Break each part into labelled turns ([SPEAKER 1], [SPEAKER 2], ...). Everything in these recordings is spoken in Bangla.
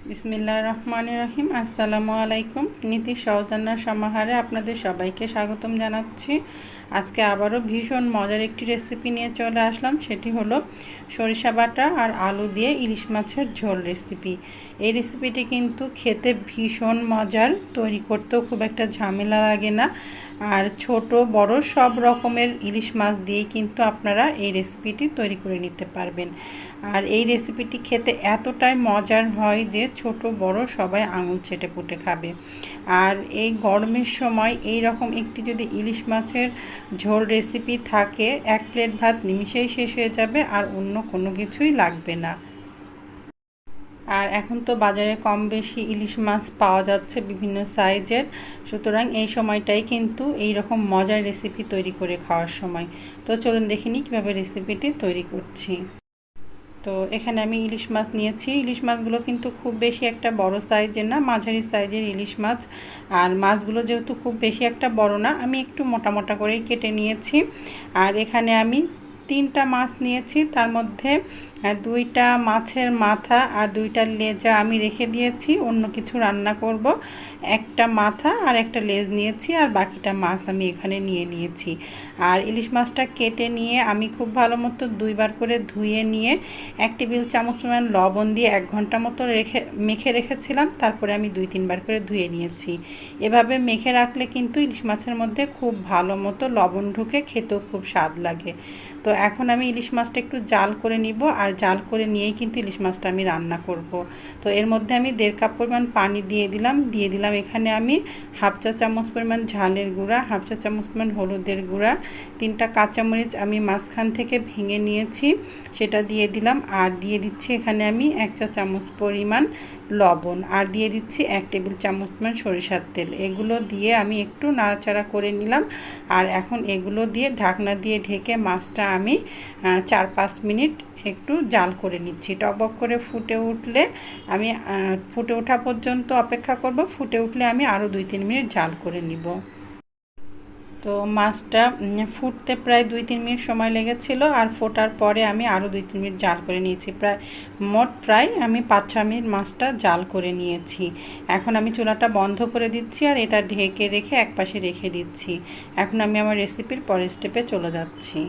[SPEAKER 1] বিসমিল্লাহির রহমানির রহিম। আসসালামু আলাইকুম। নীতি সহজ সমাহারে আপনাদের সবাইকে স্বাগতম জানাচ্ছি। আজকে আবারও ভীষণ মজার একটি রেসিপি নিয়ে চলে আসলাম। সেটি হলো সরিষা বাটা আর আলু দিয়ে ইলিশ মাছের ঝোল রেসিপি। এই রেসিপিটি কিন্তু খেতে ভীষণ মজার, তৈরি করতেও খুব একটা ঝামেলা লাগে না। আর ছোট বড় সব রকমের ইলিশ মাছ দিয়েই কিন্তু আপনারা এই রেসিপিটি তৈরি করে নিতে পারবেন। আর এই রেসিপিটি খেতে এতটাই মজার হয় যে ছোট বড় সবাই আঙুল চেটে পুটে খাবে। আর এই গরমের সময় এই রকম একটি যদি ইলিশ মাছের ঝোল রেসিপি থাকে, এক প্লেট ভাত নিমিষেই শেষ হয়ে যাবে আর অন্য কোনো কিছুই লাগবে না। আর এখন তো বাজারে কম বেশি ইলিশ মাছ পাওয়া যাচ্ছে বিভিন্ন সাইজের, সুতরাং এই সময়টাই কিন্তু এই রকম মজার রেসিপি তৈরি করে খাওয়ার সময়। তো চলুন দেখে নিই কীভাবে রেসিপিটি তৈরি করছি। তো এখানে আমি ইলিশ মাছ নিয়েছি। ইলিশ মাছগুলো কিন্তু খুব বেশি একটা বড় সাইজের না, মাঝারি সাইজের ইলিশ মাছ। আর মাছগুলো যেহেতু খুব বেশি একটা বড় না, আমি একটু মোটা মোটা করেই কেটে নিয়েছি। আর এখানে আমি 3টা মাছ নিয়েছি, তার মধ্যে 2টা মাছের মাথা আর 2টা লেজা আমি রেখে দিয়েছি, অন্য কিছু রান্না করব। একটা মাথা আর একটা লেজ নিয়েছি, আর বাকিটা মাছ আমি এখানে নিয়ে নিয়েছি। আর ইলিশ মাছটা কেটে নিয়ে আমি খুব ভালো মতো 2বার করে ধুয়ে নিয়ে 1 টেবিল চামচ পরিমাণ লবণ দিয়ে 1 ঘন্টা মতো মেখে রেখেছিলাম। তারপরে আমি 2-3বার করে ধুয়ে নিয়েছি। এভাবে মেখে রাখলে কিন্তু ইলিশ মাছের মধ্যে খুব ভালো মতো লবণ ঢুকে খেতেও খুব স্বাদ লাগে। তো এখন আমি ইলিশ মাছটা একটু জাল করে নিব, আর জাল করে নিয়েই কিন্তু ইলিশ মাছটা আমি রান্না করব। তো এর মধ্যে আমি 1.5 কাপ পরিমাণ পানি দিয়ে দিলাম এখানে আমি 1/2 চা চামচ পরিমাণ ঝালের গুঁড়া, 1/2 চা চামচ পরিমাণ হলুদের গুঁড়া, 3টা কাঁচামরিচ আমি মাঝখান থেকে ভেঙে নিয়েছি সেটা দিয়ে দিলাম। আর দিয়ে দিচ্ছি এখানে আমি 1 চা চামচ পরিমাণ লবণ, আর দিয়ে দিচ্ছি 1 টেবিল চামচ পরিমাণ সরিষার তেল। এগুলো দিয়ে আমি একটু নাড়াচাড়া করে নিলাম। আর এখন এগুলো দিয়ে ঢাকনা দিয়ে ঢেকে মাছটা আমি 4-5 মিনিট একটু জাল করে নিচ্ছি। টকবক করে ফুটে উঠলে আমি ফুটে ওঠা পর্যন্ত অপেক্ষা করব। ফুটে উঠলে আমি আরও 2-3 মিনিট জাল করে নিব। তো মাছটা ফুটতে প্রায় 2-3 মিনিট সময় লেগেছিল, আর ফোটার পরে আমি আরও 2-3 মিনিট জাল করে নিয়েছি। প্রায় আমি 5-6 মিনিট মাছটা জাল করে নিয়েছি। এখন আমি চুলাটা বন্ধ করে দিচ্ছি, আর এটা ঢেকে রেখে একপাশে রেখে দিচ্ছি। এখন আমি আমার রেসিপির পরের স্টেপে চলে যাচ্ছি।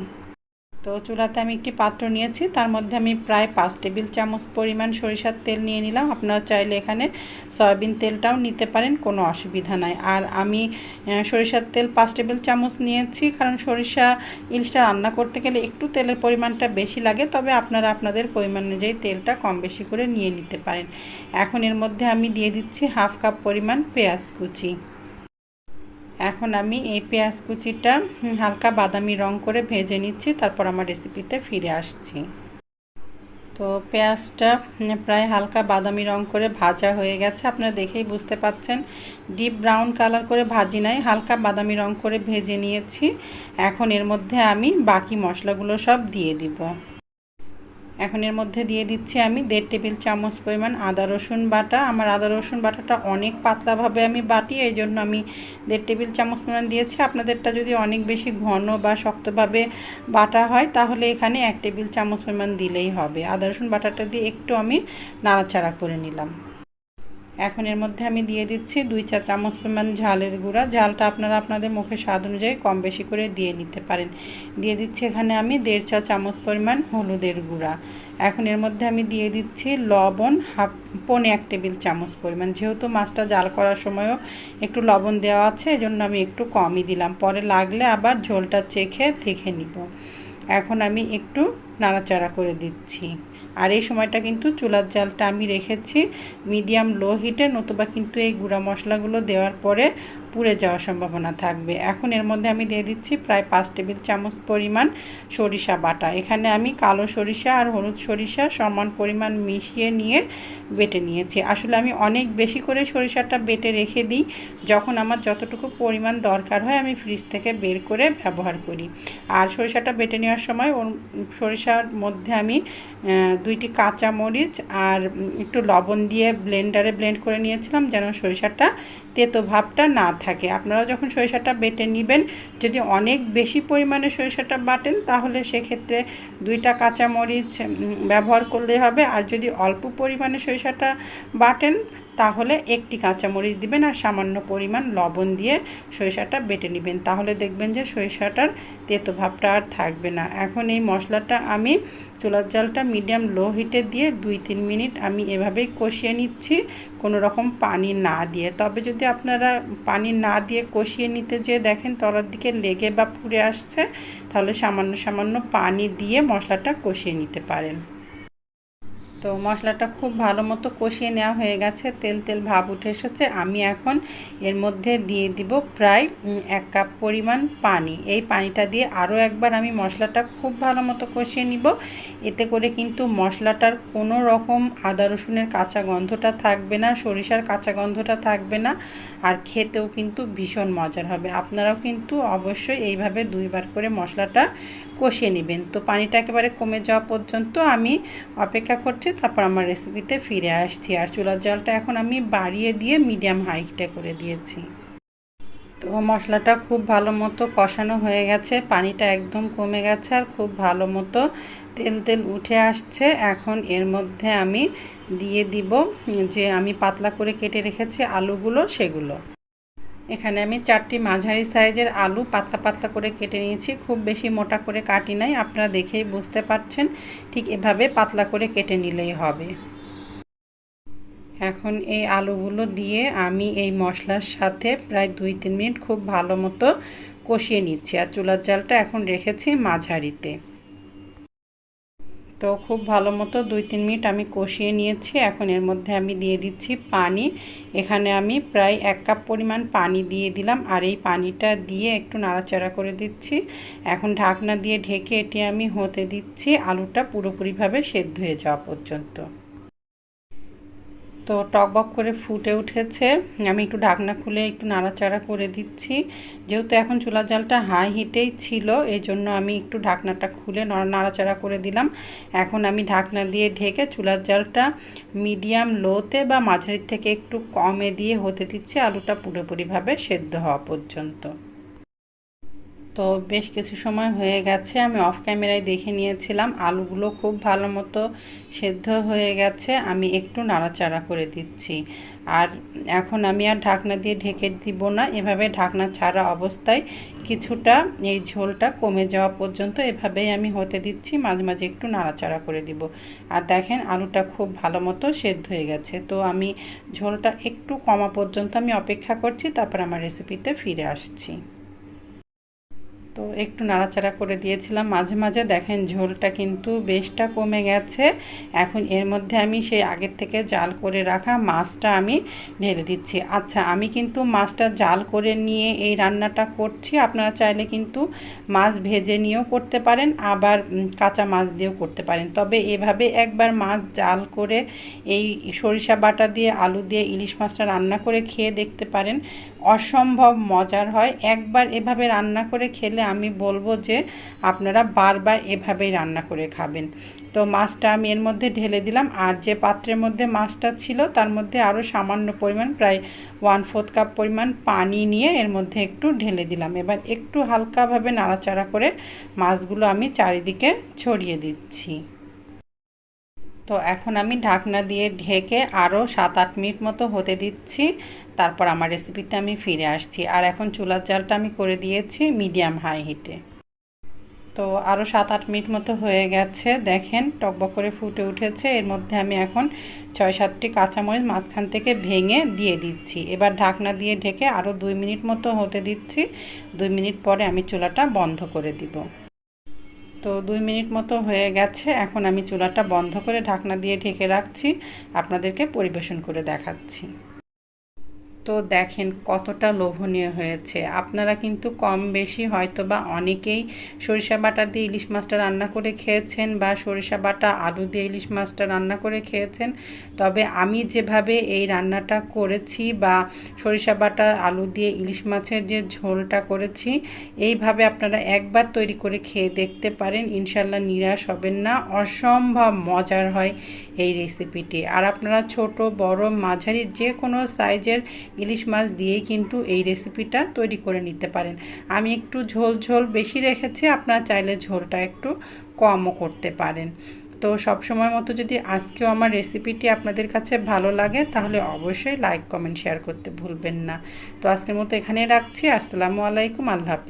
[SPEAKER 1] তো চুলাতে আমি একটি পাত্র নিয়েছি, তার মধ্যে আমি প্রায় 5 টেবিল চামচ পরিমাণ সরিষার তেল নিয়ে নিলাম। আপনারা চাইলে এখানে সয়াবিন তেলটাও নিতে পারেন, কোনো অসুবিধা নাই। আর আমি সরিষার তেল 5 টেবিল চামচ নিয়েছি, কারণ সরিষা ইলিশটা রান্না করতে গেলে একটু তেলের পরিমাণটা বেশি লাগে, তবে আপনারা আপনাদের পরিমাণ অনুযায়ী তেলটা কম বেশি করে নিয়ে নিতে পারেন। এখন এর মধ্যে আমি দিয়ে দিচ্ছি 1/2 কাপ পরিমাণ পেঁয়াজ কুচি। এখন আমি এই পেঁয়াজ কুচিটা হালকা বাদামি রং করে ভেজে নিচ্ছি, তারপর আমার রেসিপিতে ফিরে আসছি। তো পেঁয়াজটা প্রায় হালকা বাদামি রং করে ভাজা হয়ে গেছে, আপনারা দেখেই বুঝতে পাচ্ছেন। ডিপ ব্রাউন কালার করে ভাজি নাই, হালকা বাদামি রং করে ভেজে নিয়েছি। এখন এর মধ্যে আমি বাকি মশলাগুলো সব দিয়ে দিব। এখন এর মধ্যে দিয়ে দিচ্ছি আমি 1.5 টেবিল চামচ পরিমাণ আদা রসুন বাটা। আমার আদা রসুন বাটাটা অনেক পাতলাভাবে আমি বাটি, এই জন্য আমি 1.5 টেবিল চামচ পরিমাণ দিয়েছি। আপনাদেরটা যদি অনেক বেশি ঘন বা শক্তভাবে বাটা হয়, তাহলে এখানে 1 টেবিল চামচ পরিমাণ দিলেই হবে। আদা রসুন বাটাটা দিয়ে একটু আমি নাড়াচাড়া করে নিলাম। এখন এর মধ্যে আমি দিয়ে দিচ্ছি 2 চা চামচ পরিমাণ ঝালের গুঁড়া। ঝালটা আপনারা আপনাদের মুখের স্বাদ অনুযায়ী কম বেশি করে দিয়ে নিতে পারেন। দিয়ে দিচ্ছি এখানে আমি 1.5 চা চামচ পরিমাণ হলুদের গুঁড়া। এখন এর মধ্যে আমি দিয়ে দিচ্ছি লবণ 1 টেবিল চামচ পরিমাণ। যেহেতু মাছটা জাল করার সময়ও একটু লবণ দেওয়া আছে, এজন্য আমি একটু কমই দিলাম, পরে লাগলে আবার ঝোলটা চেখে দেখে নিব। এখন আমি একটু নাড়াচাড়া করে দিচ্ছি। আর এই সময়টা কিন্তু চুলার জালটা আমি রেখেছি মিডিয়াম লো হিটে, নতুবা কিন্তু এই গুঁড়া মশলাগুলো দেওয়ার পরে পুড়ে যাওয়ার সম্ভাবনা থাকবে। এখন এর মধ্যে আমি দিয়ে দিচ্ছি প্রায় 5 টেবিল চামচ পরিমাণ সরিষা বাটা। এখানে আমি কালো সরিষা আর হলুদ সরিষা সমান পরিমাণ মিশিয়ে নিয়ে বেটে নিয়েছি। আসলে আমি অনেক বেশি করে সরিষাটা বেটে রেখে দিই, যখন আমার যতটুকু পরিমাণ দরকার হয় আমি ফ্রিজ থেকে বের করে ব্যবহার করি। আর সরিষাটা বেটে নেওয়ার সময় সরিষার মধ্যে আমি 2টি কাঁচা মরিচ আর একটু লবণ দিয়ে ব্লেন্ডারে ব্লেন্ড করে নিয়েছিলাম, যেন সরিষাটা তেতো ভাবটা না থাকে। আপনারা যখন সরিষাটা বেটে নেবেন, যদি অনেক বেশি পরিমাণে সরিষাটা বাটেন তাহলে সেক্ষেত্রে 2টা কাঁচামরিচ ব্যবহার করলে হবে। আর যদি অল্প পরিমাণে সরিষাটা বাটেন তাহলে 1টি কাঁচামরিচ দিবেন আর সামান্য পরিমাণ লবণ দিয়ে সরিষাটা বেটে নেবেন। তাহলে দেখবেন যে সরিষাটার তেতো ভাবটা আর থাকবে না। এখন এই মশলাটা আমি চুলার জালটা মিডিয়াম লো হিটে দিয়ে 2-3 মিনিট আমি এভাবেই কষিয়ে নিচ্ছি, কোনো রকম পানি না দিয়ে। তবে যদি আপনারা পানি না দিয়ে কষিয়ে নিতে যেয়ে দেখেন তলার দিকে লেগে বা পুড়ে আসছে, তাহলে সামান্য সামান্য পানি দিয়ে মশলাটা কষিয়ে নিতে পারেন। তো মশলাটা খুব ভালো মতো কষিয়ে নেওয়া হয়ে গেছে, তেল তেল ভাব উঠে এসেছে। আমি এখন এর মধ্যে দিয়ে দিব প্রায় 1 কাপ পরিমাণ পানি। এই পানিটা দিয়ে আরও একবার আমি মশলাটা খুব ভালো মতো কষিয়ে নিব। এতে করে কিন্তু মশলাটার কোনো রকম আদা রসুনের কাঁচা গন্ধটা থাকবে না, সরিষার কাঁচা গন্ধটা থাকবে না, আর খেতেও কিন্তু ভীষণ মজার হবে। আপনারাও কিন্তু অবশ্যই এইভাবে 2বার করে মশলাটা কষিয়ে নেবেন। তো পানিটা একেবারে কমে যাওয়া পর্যন্ত আমি অপেক্ষা করছি, তারপর আমার রেসিপিতে ফিরে আসছি। আর চুলার জালটা এখন আমি বাড়িয়ে দিয়ে মিডিয়াম হাই হিটে করে দিয়েছি। তো মশলাটা খুব ভালো মতো কষানো হয়ে গেছে, পানিটা একদম কমে গেছে আর খুব ভালো মতো তেল তেল উঠে আসছে। এখন এর মধ্যে আমি দিয়ে দিব যে আমি পাতলা করে কেটে রেখেছি আলুগুলো, সেগুলো। এখানে আমি 4টি মাঝারি সাইজের আলু পাতলা পাতলা করে কেটে নিয়েছি, খুব বেশি মোটা করে কাটি নাই, আপনারা দেখেই বুঝতে পারছেন। ঠিক এভাবে পাতলা করে কেটে নিলেই হবে। এখন এই আলুগুলো দিয়ে আমি এই মশলার সাথে প্রায় 2-3 মিনিট খুব ভালো মতো কষিয়ে নিচ্ছি। আর চুলার জালটা এখন রেখেছি মাঝারিতে। তো খুব ভালো মতো 2-3 মিনিট আমি কষিয়ে নিয়েছি। এখন এর মধ্যে আমি দিয়ে দিচ্ছি পানি। এখানে আমি প্রায় 1 কাপ পরিমাণ পানি দিয়ে দিলাম, আর এই পানিটা দিয়ে একটু নাড়াচাড়া করে দিচ্ছি। এখন ঢাকনা দিয়ে ঢেকে এটি আমি হতে দিচ্ছি আলুটা পুরোপুরিভাবে সেদ্ধ হয়ে যাওয়া পর্যন্ত। তো টকবক করে ফুটে উঠেছে, আমি একটু ঢাকনা খুলে একটু নাড়াচাড়া করে দিচ্ছি। যেহেতু এখন চুলার জালটা হাই হিটেই ছিল, এই জন্য আমি একটু ঢাকনাটা খুলে নাড়াচাড়া করে দিলাম। এখন আমি ঢাকনা দিয়ে ঢেকে চুলার জালটা মিডিয়াম লোতে বা মাঝারির থেকে একটু কমে দিয়ে হতে দিচ্ছি আলুটা পুরোপুরিভাবে সেদ্ধ হওয়া পর্যন্ত। তো বেশ কিছু সময় হয়ে গেছে, আমি অফ ক্যামেরায় দেখে নিয়েছিলাম আলুগুলো খুব ভালো মতো সেদ্ধ হয়ে গেছে। আমি একটু নাড়াচাড়া করে দিচ্ছি। আর এখন আমি আর ঢাকনা দিয়ে ঢেকে দিব না, এভাবে ঢাকনা ছাড়া অবস্থায় কিছুটা এই ঝোলটা কমে যাওয়া পর্যন্ত এভাবেই আমি হতে দিচ্ছি, মাঝে মাঝে একটু নাড়াচাড়া করে দিব। আর দেখেন আলুটা খুব ভালো মতো সেদ্ধ হয়ে গেছে। তো আমি ঝোলটা একটু কমা পর্যন্ত আমি অপেক্ষা করছি, তারপর আমার রেসিপিতে ফিরে আসছি। তো একটু নাড়াচাড়া করে দিয়েছিলাম মাঝে মাঝে, দেখেন ঝোলটা কিন্তু বেশটা কমে গেছে। এখন এর মধ্যে আমি সেই আগের থেকে জাল করে রাখা মাছটা আমি ঢেলে দিচ্ছি। আচ্ছা, আমি কিন্তু মাছটা জাল করে নিয়ে এই রান্নাটা করছি, আপনারা চাইলে কিন্তু মাছ ভেজে নিয়েও করতে পারেন, আবার কাঁচা মাছ দিয়েও করতে পারেন। তবে এভাবে একবার মাছ জাল করে এই সরিষা বাটা দিয়ে আলু দিয়ে ইলিশ মাছটা রান্না করে খেয়ে দেখতে পারেন, অসম্ভব মজার হয়। একবার এভাবে রান্না করে খেলে আমি বলবো যে আপনারা বারবার এভাবেই রান্না করে খাবেন। তো মাছটা আমি এর মধ্যে ঢেলে দিলাম, আর যে পাত্রের মধ্যে মাছটা ছিল তার মধ্যে আরও সামান্য পরিমাণ প্রায় 1/4 কাপ পরিমাণ পানি নিয়ে এর মধ্যে একটু ঢেলে দিলাম। এবার একটু হালকাভাবে নাড়াচাড়া করে মাছগুলো আমি চারিদিকে ছড়িয়ে দিচ্ছি। তো এখন আমি ঢাকনা দিয়ে ঢেকে আরও 7-8 মিনিট মতো হতে দিচ্ছি, তারপর আমার রেসিপিতে আমি ফিরে আসছি। আর এখন চুলার জালটা আমি করে দিয়েছি মিডিয়াম হাই হিটে। তো আরও 7-8 মিনিট মতো হয়ে গেছে, দেখেন টকবক করে ফুটে উঠেছে। এর মধ্যে আমি এখন 6-7টি কাঁচামরিচ মাঝখান থেকে ভেঙে দিয়ে দিচ্ছি। এবার ঢাকনা দিয়ে ঢেকে আরও 2 মিনিট মতো হতে দিচ্ছি। 2 মিনিট পরে আমি চুলাটা বন্ধ করে দিব। তো 2 মিনিট মতো হয়ে গেছে, এখন আমি চুলাটা বন্ধ করে ঢাকনা দিয়ে ঢেকে রাখছি, আপনাদেরকে পরিবেশন করে দেখাচ্ছি। তো দেখেন কতটা লোভনীয় হয়েছে। আপনারা কিন্তু কম বেশি হয়তো বা অনেকেই সরিষা বাটা দিয়ে ইলিশ মাছটা রান্না করে খেয়েছেন, বা সরিষা বাটা আলু দিয়ে ইলিশ মাছটা রান্না করে খেয়েছেন। তবে আমি যেভাবে এই রান্নাটা করেছি, বা সরিষা বাটা আলু দিয়ে ইলিশ মাছের যে ঝোলটা করেছি, এইভাবে আপনারা একবার তৈরি করে খেয়ে দেখতে পারেন, ইনশাল্লাহ নিরাশ হবেন না। অসম্ভব মজার হয় এই রেসিপিটি। আর আপনারা ছোট বড় মাঝারি যে কোনো সাইজের ইলিশ মাছ দিয়েই কিন্তু এই রেসিপিটা তৈরি করে নিতে পারেন। আমি একটু ঝোল ঝোল বেশি রেখেছি, আপনারা চাইলে ঝোলটা একটু কমও করতে পারেন। তো সব সময় মতো যদি আজকেও আমার রেসিপিটি আপনাদের কাছে ভালো লাগে তাহলে অবশ্যই লাইক কমেন্ট শেয়ার করতে ভুলবেন না। তো আজকের মতো এখানেই রাখছি। আসসালামু আলাইকুম, আল্লাহ হাফেজ।